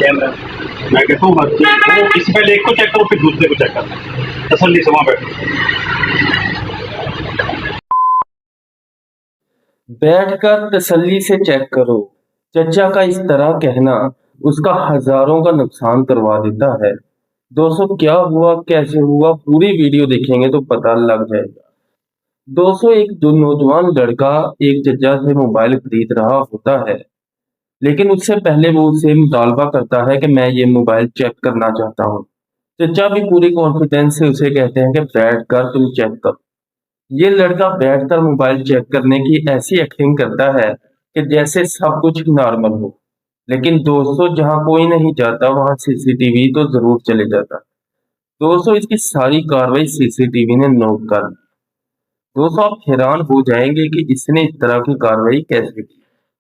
Camera. मैं कहता हूँ हर चीज वो इससे पहले एक को चेक करो फिर दूसरे को चेक करना, तसल्ली से वहां बैठो। बैठकर तसल्ली से चेक करो। चचा का इस तरह कहना उसका हजारों का नुकसान करवा देता है। दोस्तों क्या हुआ कैसे हुआ पूरी वीडियो देखेंगे तो पता लग जाएगा। दोस्तों एक जो नौजवान लड़का एक चचा से मोबाइल खरीद रहा होता है, लेकिन उससे पहले वो उसे मुतालबा करता है कि मैं ये मोबाइल चेक करना चाहता हूँ। चचा भी पूरी कॉन्फिडेंस से उसे कहते हैं कि बैठ कर तुम चेक करो। ये लड़का बैठकर मोबाइल चेक करने की ऐसी एक्टिंग करता है कि जैसे सब कुछ नॉर्मल हो। लेकिन दोस्तों जहां कोई नहीं जाता वहां सीसीटीवी तो जरूर चले जाता। दोस्तों इसकी सारी कार्रवाई सीसीटीवी ने नोट कर ली। दोस्तों आप हैरान हो जाएंगे कि इसने इस तरह की कार्रवाई कैसे की।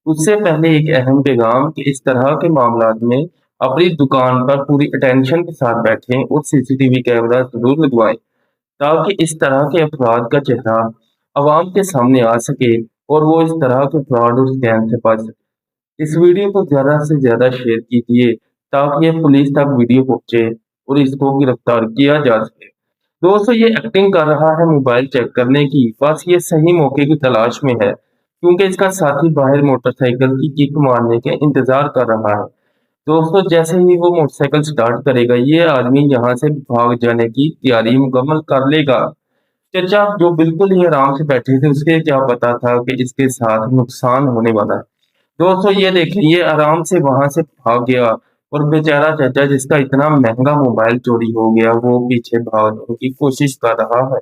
उससे पहले एक अहम पैगाम कि इस तरह के मामलात में अपनी दुकान पर पूरी अटेंशन के साथ बैठें और सीसीटीवी कैमरा जरूर लगवाएं, ताकि इस तरह के अफराद का चेहरा अवाम के सामने आ सके और वो इस तरह के फ्रॉड और स्कैम से बच सके। इस वीडियो को ज़्यादा से ज़्यादा शेयर कीजिए ताकि ये पुलिस तक वीडियो पहुंचे और इसको गिरफ्तार किया जा सके। दोस्तों ये एक्टिंग कर रहा है मोबाइल चेक करने की, बस ये सही मौके की तलाश में है, क्योंकि इसका साथी बाहर मोटरसाइकिल की किक मारने के इंतजार कर रहा है। दोस्तों जैसे ही वो मोटरसाइकिल स्टार्ट करेगा ये आदमी यहाँ से भाग जाने की तैयारी मुकम्मल कर लेगा। चचा जो बिल्कुल ही आराम से बैठे थे उसे क्या पता था कि इसके साथ नुकसान होने वाला है। दोस्तों ये देखें ये आराम से वहां से भाग गया और बेचारा चाचा जिसका इतना महंगा मोबाइल चोरी हो गया वो पीछे भागने की कोशिश कर रहा है।